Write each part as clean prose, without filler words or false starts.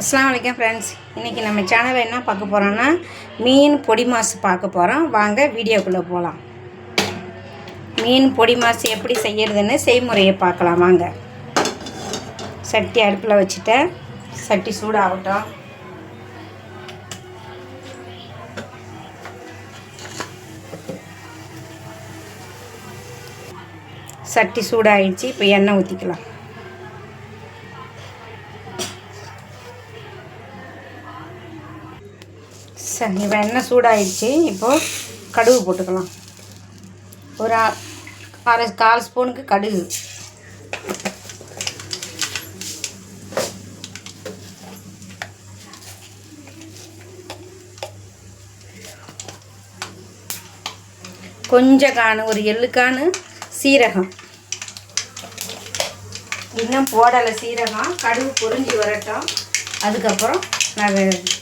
அஸ்ஸலாமு அலைக்கும் ஃப்ரெண்ட்ஸ். இன்றைக்கி நம்ம சேனலில் என்ன பார்க்க போகிறோன்னா மீன் பொடி மாசு பார்க்க போகிறோம். வாங்க வீடியோக்குள்ளே போகலாம். மீன் பொடி மாசு எப்படி செய்கிறதுன்னு செய்முறையை பார்க்கலாம் வாங்க. சட்டி அடுப்பில் வச்சுட்டேன். சட்டி சூடாகட்டும். சட்டி சூடாகிடுச்சு. இப்போ எண்ணெய் ஊற்றிக்கலாம். சரி, இப்போ எண்ணெய் சூடாகிடுச்சு. இப்போது கடுகு போட்டுக்கலாம். ஒரு கால் ஸ்பூனுக்கு கடுகு, கொஞ்சம் ஒரு எள்ளுக்கானு சீரகம், இன்னும் போடலை சீரகம். கடுகு பொரிஞ்சு வரட்டும். அதுக்கப்புறம் நான்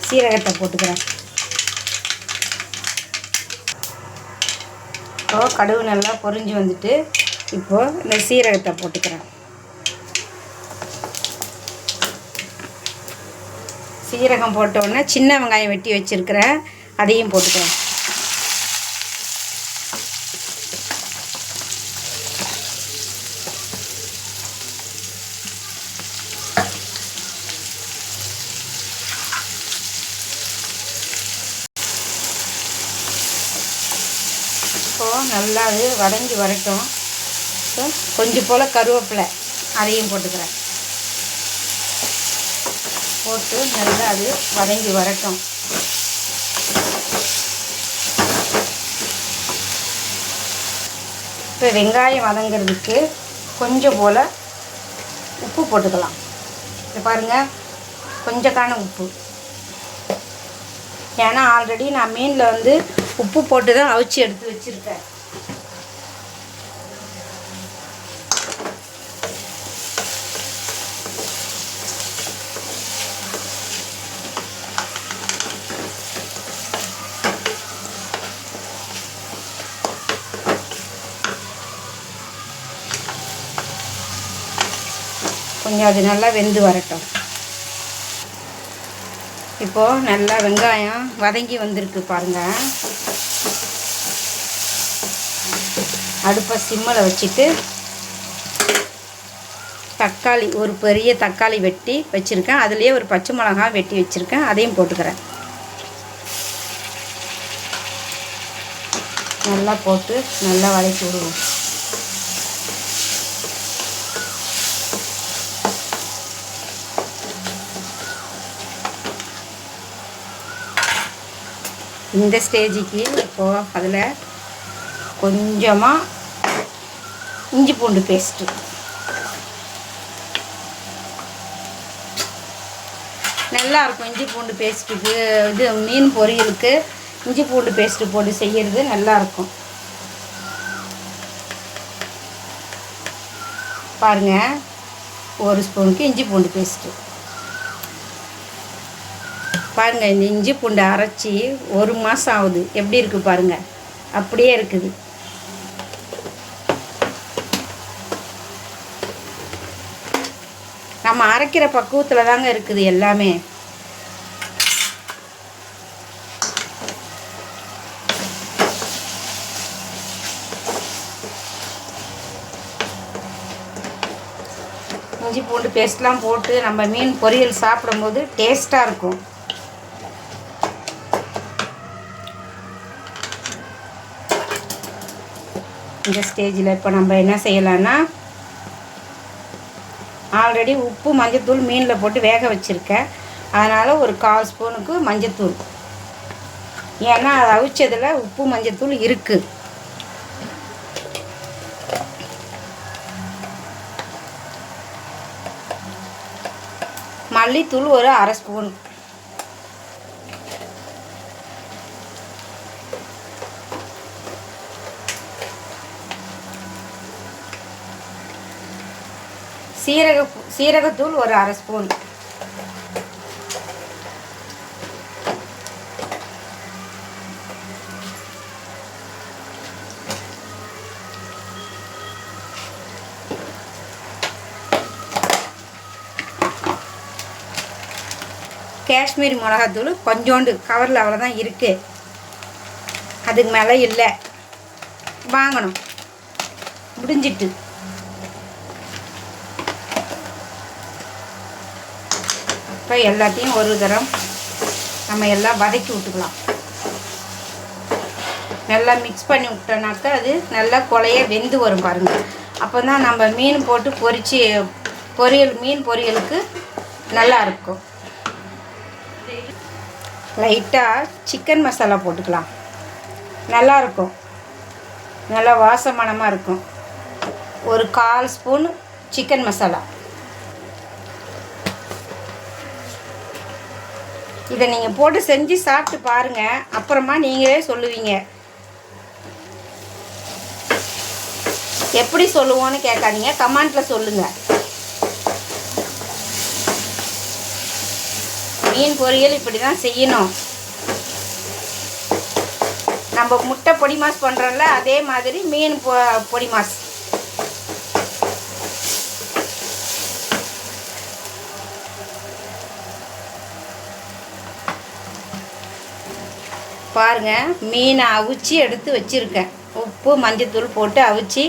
சீரகத்தை போட்டுக்கிறேன். இப்போது கடுகு நல்லா பொரிஞ்சு வந்துட்டு இப்போது இந்த சீரகத்தை போட்டுக்கிறேன். சீரகம் போட்டோடனே சின்ன வெங்காயம் வெட்டி வச்சுருக்கிறேன், அதையும் போட்டுக்கிறேன். இப்போது நல்லா அது வதங்கி வரட்டும். கொஞ்சம் போல் கருவேப்பிலை அதையும் போட்டுக்கிறேன். போட்டு நல்லா அது வதங்கி வரட்டும். இப்போ வெங்காயம் வதங்கிறதுக்கு கொஞ்சம் போல் உப்பு போட்டுக்கலாம். இப்போ பாருங்கள், கொஞ்சக்கான உப்பு. ஏன்னா ஆல்ரெடி நான் மீனில் உப்பு போட்டு தான் அவிச்சி எடுத்து வச்சுருக்கேன். கொஞ்சம் அது நல்லா வெந்து வரட்டும். இப்போது நல்லா வெங்காயம் வதங்கி வந்திருக்கு பாருங்கள். அடுப்பை சிம்மில் வச்சுட்டு தக்காளி, ஒரு பெரிய தக்காளி வெட்டி வச்சுருக்கேன். அதுலேயே ஒரு பச்சை மிளகாய் வெட்டி வச்சுருக்கேன், அதையும் போட்டுக்கிறேன். நல்லா போட்டு நல்லா வதக்கி விடுவோம். இந்த ஸ்டேஜுக்கு இப்போது அதில் கொஞ்சமாக இஞ்சி பூண்டு பேஸ்ட்டு, நல்லாயிருக்கும். இஞ்சி பூண்டு பேஸ்ட்டுக்கு இது மீன் பொரியலுக்கு இஞ்சி பூண்டு பேஸ்ட்டு போட்டு செய்கிறது நல்லாயிருக்கும். பாருங்கள், ஒரு ஸ்பூனுக்கு இஞ்சி பூண்டு பேஸ்ட்டு. பாருங்கள், இந்த இஞ்சி பூண்டை அரைச்சி 1 மாதம் ஆகுது. எப்படி இருக்குது பாருங்கள், அப்படியே இருக்குது. நம்ம அரைக்கிற பக்குவத்தில் தாங்க இருக்குது எல்லாமே. இஞ்சி பூண்டு பேஸ்ட்லாம் போட்டு நம்ம மீன் பொரியல் சாப்பிடும்போது டேஸ்ட்டாக இருக்கும். இந்த ஸ்டேஜில் இப்போ நம்ம என்ன செய்யலான்னா, ஆல்ரெடி உப்பு மஞ்சத்தூள் மீனில் போட்டு வேக வச்சுருக்கேன். அதனால் ஒரு 1/4 ஸ்பூனுக்கு மஞ்சத்தூள். ஏன்னா அது அவிச்சதில் உப்பு மஞ்சத்தூள் இருக்குது. மல்லித்தூள் ஒரு 1/2 ஸ்பூன். சீரகத்தூள் ஒரு 1/2 ஸ்பூன். காஷ்மீரி மிளகாத்தூள் கொஞ்சோண்டு கவரில் அவ்வளோதான் இருக்குது, அதுக்கு மேலே இல்லை. வாங்கணும், முடிஞ்சிட்டு. இப்போ எல்லாத்தையும் ஒரு தரம் நம்ம எல்லாம் வதக்கி விட்டுக்கலாம். நல்லா மிக்ஸ் பண்ணி விட்டோன்னாக்கா அது நல்லா கொலைய வெந்து வரும் பாருங்கள். அப்போ தான் நம்ம மீன் போட்டு பொரித்து மீன் பொரியலுக்கு நல்லா இருக்கும். லைட்டாக சிக்கன் மசாலா போட்டுக்கலாம், நல்லாயிருக்கும், நல்லா வாசமானமாக இருக்கும். ஒரு 1/4 ஸ்பூன் சிக்கன் மசாலா. இதை நீங்கள் போட்டு செஞ்சு சாப்பிட்டு பாருங்கள், அப்புறமா நீங்களே சொல்லுவீங்க. எப்படி சொல்லுவோன்னு கேட்காதீங்க, கமெண்ட்டில் சொல்லுங்கள். மீன் பொரியல் இப்படி தான் செய்யணும். நம்ம முட்டை பொடி மாஸ் பண்ணுறோம்ல, அதே மாதிரி மீன் பொடி மாஸ். பாருங்கள், மீனை அவிச்சி எடுத்து வச்சுருக்கேன். உப்பு மஞ்சத்தூள் போட்டு அவிச்சி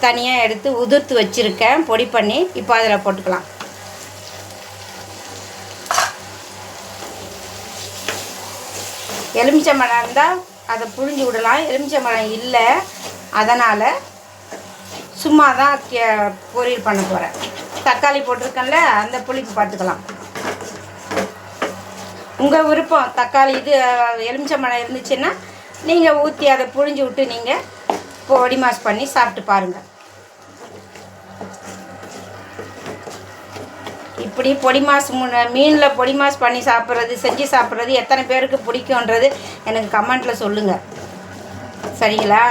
தனியாக எடுத்து உதிர்த்து வச்சுருக்கேன் பொடி பண்ணி. இப்போ அதில் போட்டுக்கலாம். எலுமிச்சம்பழம் இருந்தால் அதை புழிஞ்சு விடலாம். எலுமிச்சம்பழம் இல்லை, அதனால் சும்மா தான் பொரியல் பண்ண போகிறேன். தக்காளி போட்டிருக்கேன்ல, அந்த புளிப்பு பார்த்துக்கலாம். உங்கள் விருப்பம். தக்காளி இது எலுமிச்சம்பழம் இருந்துச்சுன்னா நீங்கள் ஊற்றி அதை புழிஞ்சு விட்டு நீங்கள் பொடி மாஸ் பண்ணி சாப்பிட்டு பாருங்கள். இப்படி பொடி மாஸ் மீனில் பொடி மாஸ் பண்ணி சாப்பிட்றது, செஞ்சு சாப்பிட்றது எத்தனை பேருக்கு பிடிக்குன்றது எனக்கு கமெண்ட்டில் சொல்லுங்கள், சரிங்களா?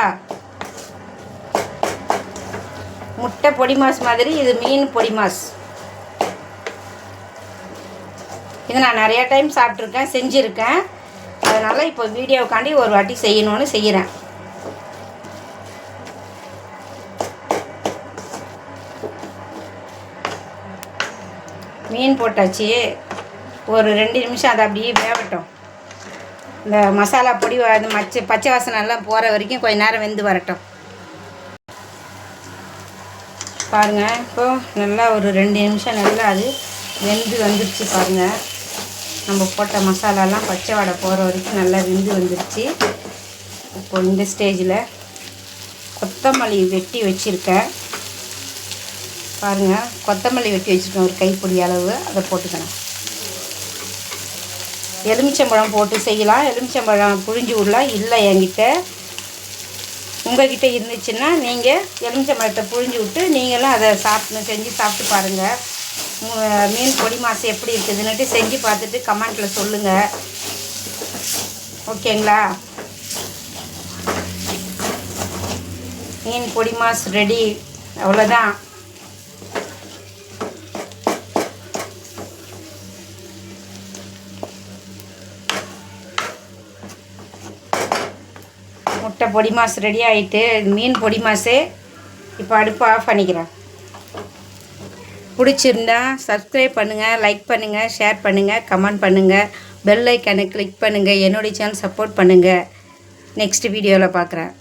முட்டை பொடி மாஸ் மாதிரி இது மீன் பொடி மாஸ். இது நான் நிறையா டைம் சாப்பிட்ருக்கேன், செஞ்சுருக்கேன். அதனால் இப்போ வீடியோவுக்காண்டி ஒரு வாட்டி செய்யணும்னு செய்கிறேன். மீன் போட்டாச்சு, ஒரு 2 நிமிஷம் அதை அப்படியே வேகட்டும். இந்த மசாலா பொடி அந்த பச்சை வாசனைலாம் போகிற வரைக்கும் கொஞ்சம் நேரம் வெந்து வரட்டும். பாருங்கள், இப்போது நல்லா ஒரு 2 நிமிஷம் நல்லா அது வெந்து வந்துடுச்சு. பாருங்கள், நம்ம போட்ட மசாலாலாம் பச்சை வடை போகிற வரைக்கும் நல்லா வெந்து வந்துடுச்சு. இப்போ இந்த ஸ்டேஜில் கொத்தமல்லி வெட்டி வச்சுருக்கேன். பாருங்கள், கொத்தமல்லி வெட்டி வச்சுருக்கேன், ஒரு கைப்பிடி அளவு. அதை போட்டுக்கணும். எலுமிச்சம்பழம் போட்டு செய்யலாம், எலுமிச்சம்பழம் புழிஞ்சு விடலாம். இல்லை என்கிட்ட, உங்கள்கிட்ட இருந்துச்சுன்னா நீங்கள் எலுமிச்சம்பழத்தை புழிஞ்சு விட்டு நீங்களும் அதை செஞ்சு சாப்பிட்டு பாருங்கள். மீன் பொடி மாஸ் எப்படி இருக்குதுன்னுட்டு செஞ்சு பார்த்துட்டு கமெண்ட்டில் சொல்லுங்கள், ஓகேங்களா? மீன் பொடி மாஸ் ரெடி, அவ்வளோதான். முட்டை பொடி மாஸ் ரெடி ஆகிட்டு, மீன் பொடி மாஸு. இப்போ அடுப்பு ஆஃப் பண்ணிக்கிறேன். பிடிச்சிருந்தா சப்ஸ்கிரைப் பண்ணுங்கள், லைக் பண்ணுங்கள், ஷேர் பண்ணுங்கள், கமெண்ட் பண்ணுங்கள், பெல் ஐக்கானை கிளிக் பண்ணுங்கள். என்னுடைய சேனல் சப்போர்ட் பண்ணுங்கள். நெக்ஸ்ட் வீடியோவில் பார்க்குறேன்.